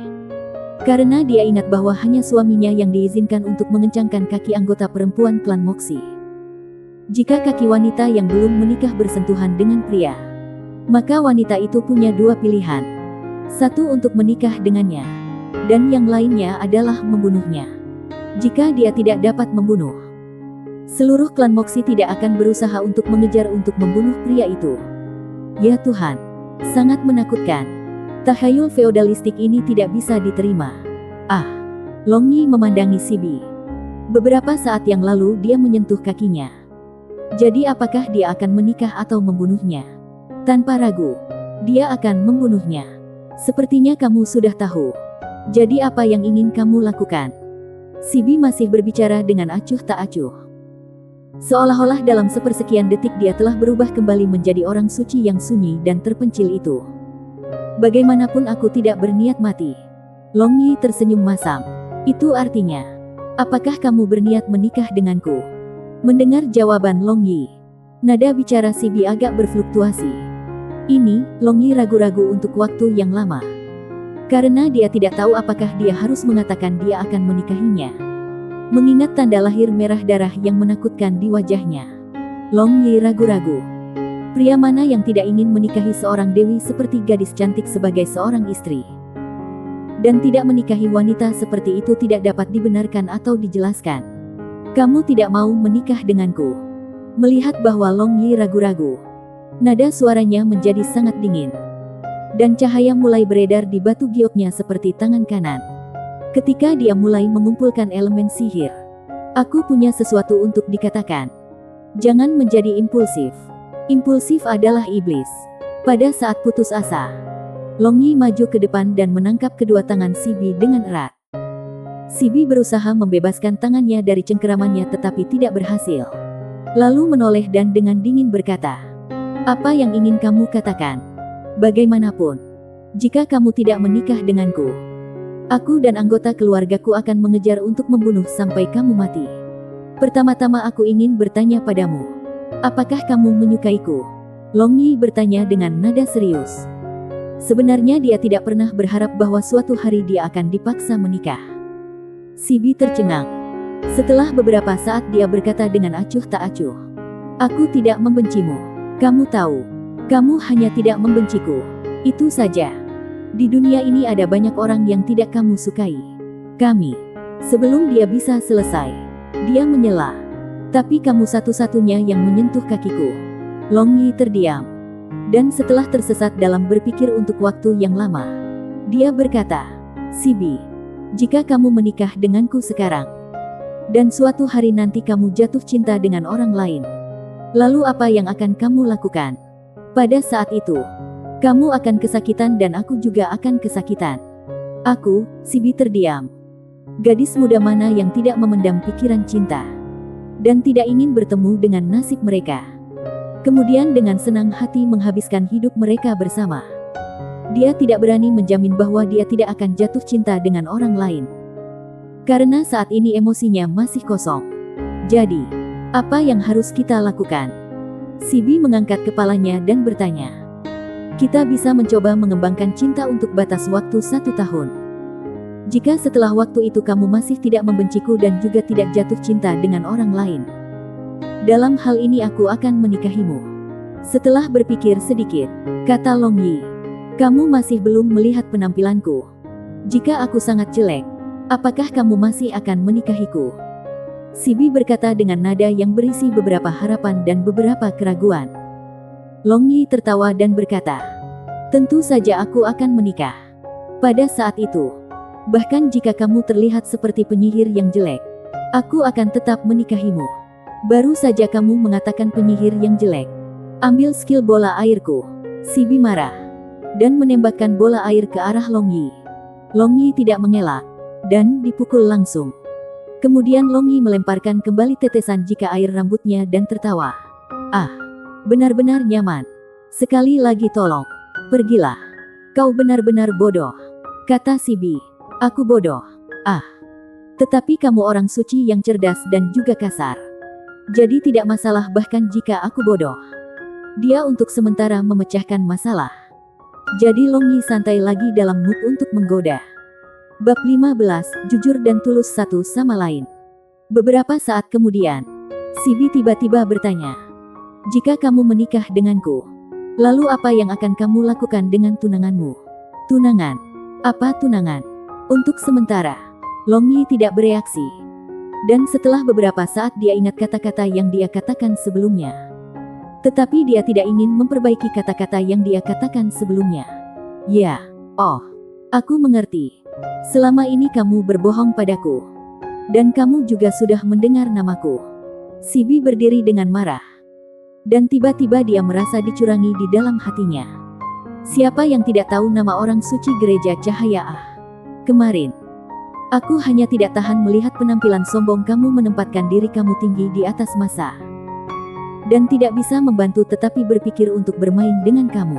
Karena dia ingat bahwa hanya suaminya yang diizinkan untuk mengencangkan kaki anggota perempuan klan Moxi. Jika kaki wanita yang belum menikah bersentuhan dengan pria, maka wanita itu punya dua pilihan. Satu untuk menikah dengannya, dan yang lainnya adalah membunuhnya. Jika dia tidak dapat membunuh, seluruh klan Moxi tidak akan berusaha untuk mengejar untuk membunuh pria itu. Ya Tuhan, sangat menakutkan. Tahayul feodalistik ini tidak bisa diterima. Long Yi memandangi si Bi. Beberapa saat yang lalu dia menyentuh kakinya. Jadi apakah dia akan menikah atau membunuhnya? Tanpa ragu, dia akan membunuhnya. Sepertinya kamu sudah tahu. Jadi apa yang ingin kamu lakukan? Si Bi masih berbicara dengan acuh tak acuh. Seolah-olah dalam sepersekian detik dia telah berubah kembali menjadi orang suci yang sunyi dan terpencil itu. "Bagaimanapun aku tidak berniat mati." Long Yi tersenyum masam. "Itu artinya, apakah kamu berniat menikah denganku?" Mendengar jawaban Long Yi, nada bicara si Bi agak berfluktuasi. Ini, Long Yi ragu-ragu untuk waktu yang lama. Karena dia tidak tahu apakah dia harus mengatakan dia akan menikahinya. Mengingat tanda lahir merah darah yang menakutkan di wajahnya, Long Yi ragu-ragu. Pria mana yang tidak ingin menikahi seorang dewi seperti gadis cantik sebagai seorang istri? Dan tidak menikahi wanita seperti itu tidak dapat dibenarkan atau dijelaskan. "Kamu tidak mau menikah denganku?" Melihat bahwa Long Yi ragu-ragu, nada suaranya menjadi sangat dingin. Dan cahaya mulai beredar di batu gioknya seperti tangan kanan. Ketika dia mulai mengumpulkan elemen sihir. "Aku punya sesuatu untuk dikatakan. Jangan menjadi impulsif. Impulsif adalah iblis." Pada saat putus asa, Long Yi maju ke depan dan menangkap kedua tangan si Bi dengan erat. Si Bi berusaha membebaskan tangannya dari cengkeramannya tetapi tidak berhasil. Lalu menoleh dan dengan dingin berkata, "Apa yang ingin kamu katakan?" Bagaimanapun, jika kamu tidak menikah denganku, aku dan anggota keluargaku akan mengejar untuk membunuh sampai kamu mati. Pertama-tama aku ingin bertanya padamu, apakah kamu menyukaiku? Long Yi bertanya dengan nada serius. Sebenarnya dia tidak pernah berharap bahwa suatu hari dia akan dipaksa menikah. Sibi tercengang. Setelah beberapa saat dia berkata dengan acuh tak acuh, aku tidak membencimu. Kamu tahu, kamu hanya tidak membenciku. Itu saja. Di dunia ini ada banyak orang yang tidak kamu sukai. Kami. Sebelum dia bisa selesai, dia menyela. Tapi kamu satu-satunya yang menyentuh kakiku. Long Yi terdiam. Dan setelah tersesat dalam berpikir untuk waktu yang lama, dia berkata, Sibi, jika kamu menikah denganku sekarang, dan suatu hari nanti kamu jatuh cinta dengan orang lain, lalu apa yang akan kamu lakukan? Pada saat itu, kamu akan kesakitan dan aku juga akan kesakitan. Aku, Sibi terdiam. Gadis muda mana yang tidak memendam pikiran cinta, dan tidak ingin bertemu dengan nasib mereka. Kemudian dengan senang hati menghabiskan hidup mereka bersama. Dia tidak berani menjamin bahwa dia tidak akan jatuh cinta dengan orang lain. Karena saat ini emosinya masih kosong. Jadi, apa yang harus kita lakukan? Sibi mengangkat kepalanya dan bertanya. Kita bisa mencoba mengembangkan cinta untuk batas waktu 1 tahun. Jika setelah waktu itu kamu masih tidak membenciku dan juga tidak jatuh cinta dengan orang lain, dalam hal ini aku akan menikahimu. Setelah berpikir sedikit, kata Long Yi, kamu masih belum melihat penampilanku. Jika aku sangat jelek, apakah kamu masih akan menikahiku? Sibi berkata dengan nada yang berisi beberapa harapan dan beberapa keraguan. Long Yi tertawa dan berkata, tentu saja aku akan menikah. Pada saat itu, bahkan jika kamu terlihat seperti penyihir yang jelek, aku akan tetap menikahimu. Baru saja kamu mengatakan penyihir yang jelek. Ambil skill bola airku. Sibi marah dan menembakkan bola air ke arah Long Yi. Long Yi tidak mengelak dan dipukul langsung. Kemudian Long Yi melemparkan kembali tetesan jika air rambutnya dan tertawa. Ah, benar-benar nyaman. Sekali lagi tolong, pergilah. Kau benar-benar bodoh, kata Sibi. Aku bodoh. Ah, tetapi kamu orang suci yang cerdas dan juga kasar. Jadi tidak masalah bahkan jika aku bodoh. Dia untuk sementara memecahkan masalah. Jadi Long Yi santai lagi dalam mood untuk menggoda. Bab 15, jujur dan tulus satu sama lain. Beberapa saat kemudian, Sibi tiba-tiba bertanya, jika kamu menikah denganku, lalu apa yang akan kamu lakukan dengan tunanganmu? Tunangan? Apa tunangan? Untuk sementara, Long Yi tidak bereaksi. Dan setelah beberapa saat dia ingat kata-kata yang dia katakan sebelumnya. Tetapi dia tidak ingin memperbaiki kata-kata yang dia katakan sebelumnya. Ya, oh, aku mengerti. Selama ini kamu berbohong padaku. Dan kamu juga sudah mendengar namaku. Sibi berdiri dengan marah. Dan tiba-tiba dia merasa dicurangi di dalam hatinya. Siapa yang tidak tahu nama orang suci gereja cahaya Ah? Kemarin, aku hanya tidak tahan melihat penampilan sombong kamu menempatkan diri kamu tinggi di atas massa. Dan tidak bisa membantu tetapi berpikir untuk bermain dengan kamu.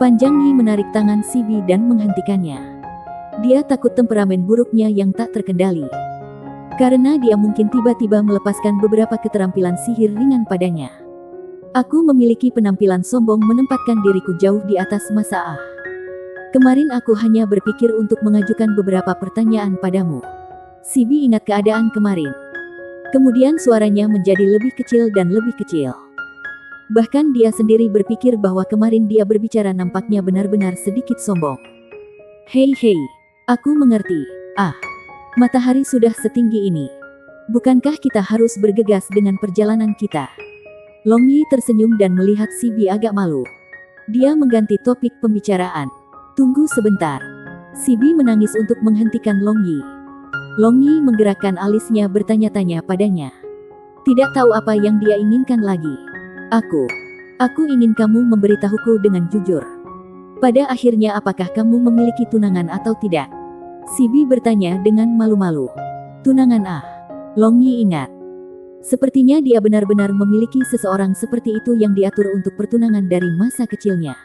Panjang Yi menarik tangan Sibi dan menghentikannya. Dia takut temperamen buruknya yang tak terkendali. Karena dia mungkin tiba-tiba melepaskan beberapa keterampilan sihir ringan padanya. Aku memiliki penampilan sombong menempatkan diriku jauh di atas massa Ah. Kemarin aku hanya berpikir untuk mengajukan beberapa pertanyaan padamu. Sibi ingat keadaan kemarin. Kemudian suaranya menjadi lebih kecil dan lebih kecil. Bahkan dia sendiri berpikir bahwa kemarin dia berbicara nampaknya benar-benar sedikit sombong. Hei, aku mengerti. Ah, matahari sudah setinggi ini. Bukankah kita harus bergegas dengan perjalanan kita? Long Yi tersenyum dan melihat Sibi agak malu. Dia mengganti topik pembicaraan. Tunggu sebentar. Sibi menangis untuk menghentikan Long Yi. Long Yi menggerakkan alisnya bertanya-tanya padanya. Tidak tahu apa yang dia inginkan lagi. Aku ingin kamu memberitahuku dengan jujur. Pada akhirnya apakah kamu memiliki tunangan atau tidak? Sibi bertanya dengan malu-malu. Tunangan Ah? Long Yi ingat. Sepertinya dia benar-benar memiliki seseorang seperti itu yang diatur untuk pertunangan dari masa kecilnya.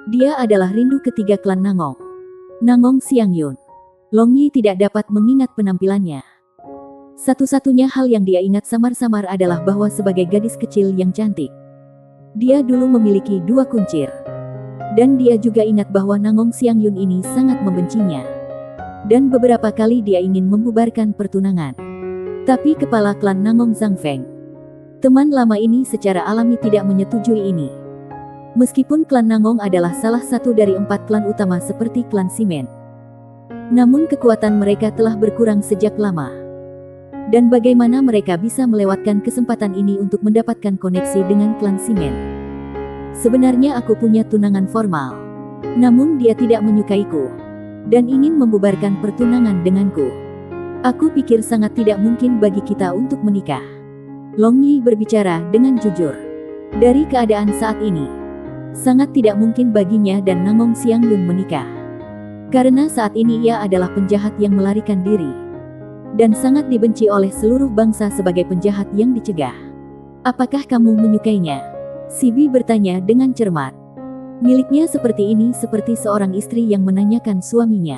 Dia adalah rindu ketiga klan Nangong. Nangong Xiangyun. Long Yi tidak dapat mengingat penampilannya. Satu-satunya hal yang dia ingat samar-samar adalah bahwa sebagai gadis kecil yang cantik, dia dulu memiliki 2 kuncir. Dan dia juga ingat bahwa Nangong Xiangyun ini sangat membencinya. Dan beberapa kali dia ingin membubarkan pertunangan. Tapi kepala klan Nangong Zhang Feng, teman lama ini, secara alami tidak menyetujui ini. Meskipun klan Nangong adalah salah satu dari 4 klan utama seperti klan Simen, namun kekuatan mereka telah berkurang sejak lama. Dan bagaimana mereka bisa melewatkan kesempatan ini untuk mendapatkan koneksi dengan klan Simen? Sebenarnya aku punya tunangan formal, namun dia tidak menyukaiku dan ingin membubarkan pertunangan denganku. Aku pikir sangat tidak mungkin bagi kita untuk menikah. Long Yi berbicara dengan jujur. Dari keadaan saat ini, sangat tidak mungkin baginya dan Nangong Xiangyun menikah. Karena saat ini ia adalah penjahat yang melarikan diri, dan sangat dibenci oleh seluruh bangsa sebagai penjahat yang dicegah. Apakah kamu menyukainya? Sibi bertanya dengan cermat. Miliknya seperti ini, seperti seorang istri yang menanyakan suaminya.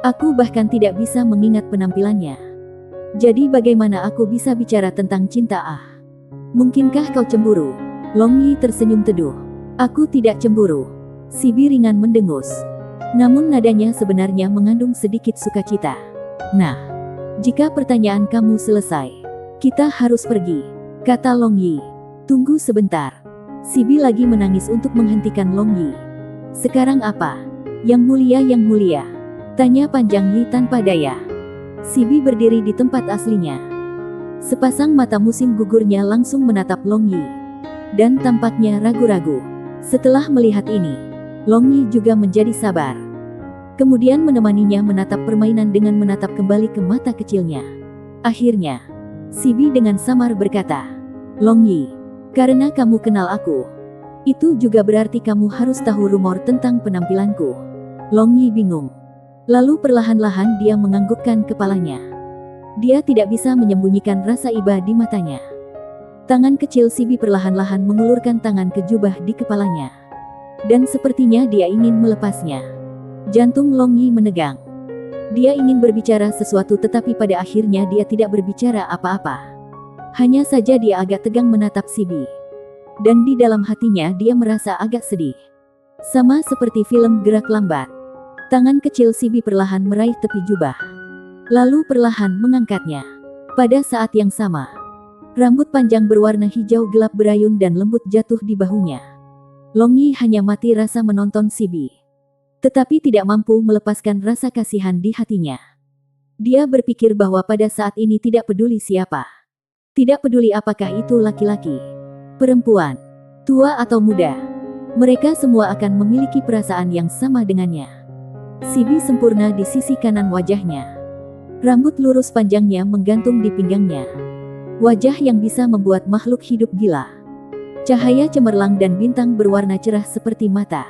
Aku bahkan tidak bisa mengingat penampilannya. Jadi bagaimana aku bisa bicara tentang cinta? Mungkinkah kau cemburu? Long Yi tersenyum teduh. Aku tidak cemburu. Sibi ringan mendengus. Namun nadanya sebenarnya mengandung sedikit sukacita. Nah, jika pertanyaan kamu selesai, kita harus pergi, kata Long Yi. Tunggu sebentar. Sibi lagi menangis untuk menghentikan Long Yi. Sekarang apa? Yang mulia, tanya panjang Yi tanpa daya. Sibi berdiri di tempat aslinya. Sepasang mata musim gugurnya langsung menatap Long Yi, dan tampaknya ragu-ragu. Setelah melihat ini, Long Yi juga menjadi sabar. Kemudian menemaninya menatap permainan dengan menatap kembali ke mata kecilnya. Akhirnya, Sibi dengan samar berkata, Long Yi, karena kamu kenal aku, itu juga berarti kamu harus tahu rumor tentang penampilanku. Long Yi bingung. Lalu perlahan-lahan dia menganggukkan kepalanya. Dia tidak bisa menyembunyikan rasa iba di matanya. Tangan kecil Sibi perlahan-lahan mengulurkan tangan ke jubah di kepalanya. Dan sepertinya dia ingin melepasnya. Jantung Long Yi menegang. Dia ingin berbicara sesuatu tetapi pada akhirnya dia tidak berbicara apa-apa. Hanya saja dia agak tegang menatap Sibi. Dan di dalam hatinya dia merasa agak sedih. Sama seperti film gerak lambat. Tangan kecil Sibi perlahan meraih tepi jubah. Lalu perlahan mengangkatnya. Pada saat yang sama, rambut panjang berwarna hijau gelap berayun dan lembut jatuh di bahunya. Long Yi hanya mati rasa menonton Sibi, tetapi tidak mampu melepaskan rasa kasihan di hatinya. Dia berpikir bahwa pada saat ini tidak peduli siapa. Tidak peduli apakah itu laki-laki, perempuan, tua atau muda. Mereka semua akan memiliki perasaan yang sama dengannya. Sibi sempurna di sisi kanan wajahnya. Rambut lurus panjangnya menggantung di pinggangnya. Wajah yang bisa membuat makhluk hidup gila. Cahaya cemerlang dan bintang berwarna cerah seperti mata.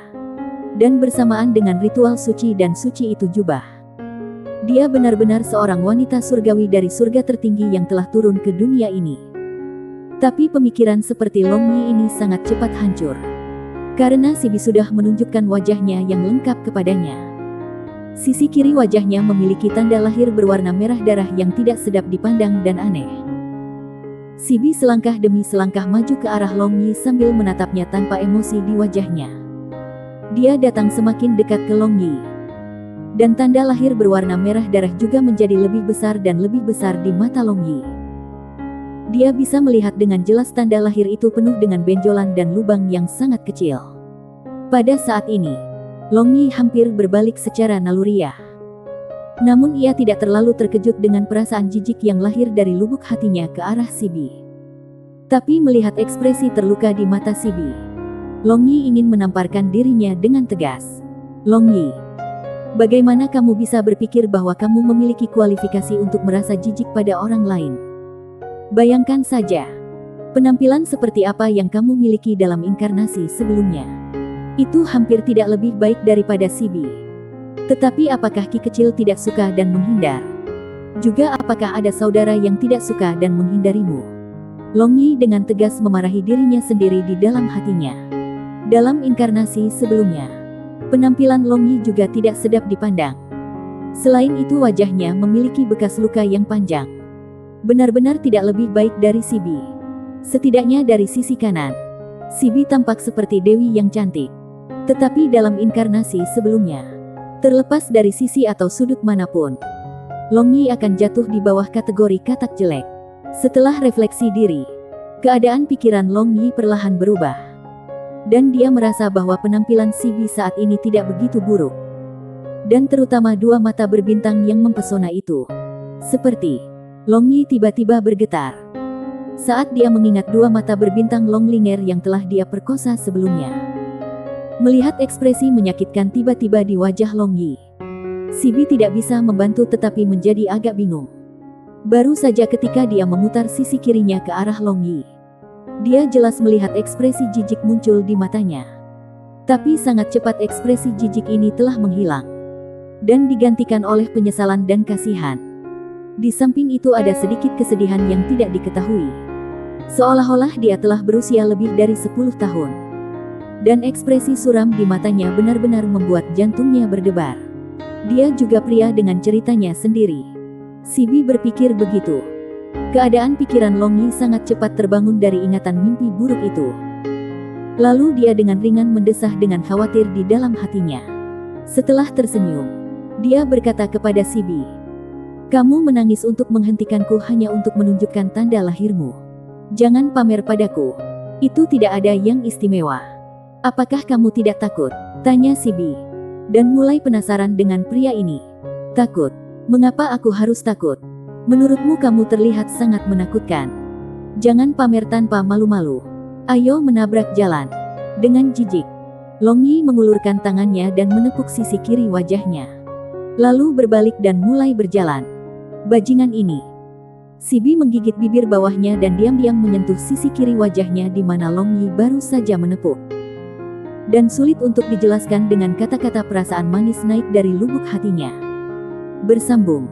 Dan bersamaan dengan ritual suci dan suci itu jubah. Dia benar-benar seorang wanita surgawi dari surga tertinggi yang telah turun ke dunia ini. Tapi pemikiran seperti Long Yi ini sangat cepat hancur. Karena Sibi sudah menunjukkan wajahnya yang lengkap kepadanya. Sisi kiri wajahnya memiliki tanda lahir berwarna merah darah yang tidak sedap dipandang dan aneh. Sibi selangkah demi selangkah maju ke arah Long Yi sambil menatapnya tanpa emosi di wajahnya. Dia datang semakin dekat ke Long Yi. Dan tanda lahir berwarna merah darah juga menjadi lebih besar dan lebih besar di mata Long Yi. Dia bisa melihat dengan jelas tanda lahir itu penuh dengan benjolan dan lubang yang sangat kecil. Pada saat ini, Long Yi hampir berbalik secara naluriah. Namun ia tidak terlalu terkejut dengan perasaan jijik yang lahir dari lubuk hatinya ke arah Sibi. Tapi melihat ekspresi terluka di mata Sibi, Long Yi ingin menamparkan dirinya dengan tegas. Long Yi, bagaimana kamu bisa berpikir bahwa kamu memiliki kualifikasi untuk merasa jijik pada orang lain? Bayangkan saja, penampilan seperti apa yang kamu miliki dalam inkarnasi sebelumnya. Itu hampir tidak lebih baik daripada Sibi. Tetapi apakah Ki kecil tidak suka dan menghindar? Juga apakah ada saudara yang tidak suka dan menghindarimu? Long Yi dengan tegas memarahi dirinya sendiri di dalam hatinya. Dalam inkarnasi sebelumnya, Penampilan Long Yi juga tidak sedap dipandang. Selain itu wajahnya memiliki bekas luka yang panjang. Benar-benar tidak lebih baik dari Sibi. Setidaknya dari sisi kanan, Sibi tampak seperti dewi yang cantik. Tetapi dalam inkarnasi sebelumnya, terlepas dari sisi atau sudut manapun, Long Yi akan jatuh di bawah kategori katak jelek. Setelah refleksi diri, keadaan pikiran Long Yi perlahan berubah. Dan dia merasa bahwa penampilan Sibi saat ini tidak begitu buruk. Dan terutama dua mata berbintang yang mempesona itu. Seperti, Long Yi tiba-tiba bergetar saat dia mengingat dua mata berbintang Long Linger yang telah dia perkosa sebelumnya. Melihat ekspresi menyakitkan tiba-tiba di wajah Long Yi, Sibi tidak bisa membantu tetapi menjadi agak bingung. Baru saja ketika dia memutar sisi kirinya ke arah Long Yi, dia jelas melihat ekspresi jijik muncul di matanya. Tapi sangat cepat ekspresi jijik ini telah menghilang dan digantikan oleh penyesalan dan kasihan. Di samping itu ada sedikit kesedihan yang tidak diketahui. Seolah-olah dia telah berusia lebih dari 10 tahun. Dan ekspresi suram di matanya benar-benar membuat jantungnya berdebar. Dia juga pria dengan ceritanya sendiri. Sibi berpikir begitu. Keadaan pikiran Long Yi sangat cepat terbangun dari ingatan mimpi buruk itu. Lalu dia dengan ringan mendesah dengan khawatir di dalam hatinya. Setelah tersenyum, dia berkata kepada Sibi, "Kamu menangis untuk menghentikanku hanya untuk menunjukkan tanda lahirmu. Jangan pamer padaku. Itu tidak ada yang istimewa. Apakah kamu tidak takut?" tanya Sibi. Dan mulai penasaran dengan pria ini. "Takut? Mengapa aku harus takut? Menurutmu kamu terlihat sangat menakutkan. Jangan pamer tanpa malu-malu. Ayo menabrak jalan." Dengan jijik, Long Yi mengulurkan tangannya dan menepuk sisi kiri wajahnya. Lalu berbalik dan mulai berjalan. Bajingan ini. Sibi menggigit bibir bawahnya dan diam-diam menyentuh sisi kiri wajahnya di mana Long Yi baru saja menepuk. Dan sulit untuk dijelaskan dengan kata-kata perasaan manis naik dari lubuk hatinya. Bersambung.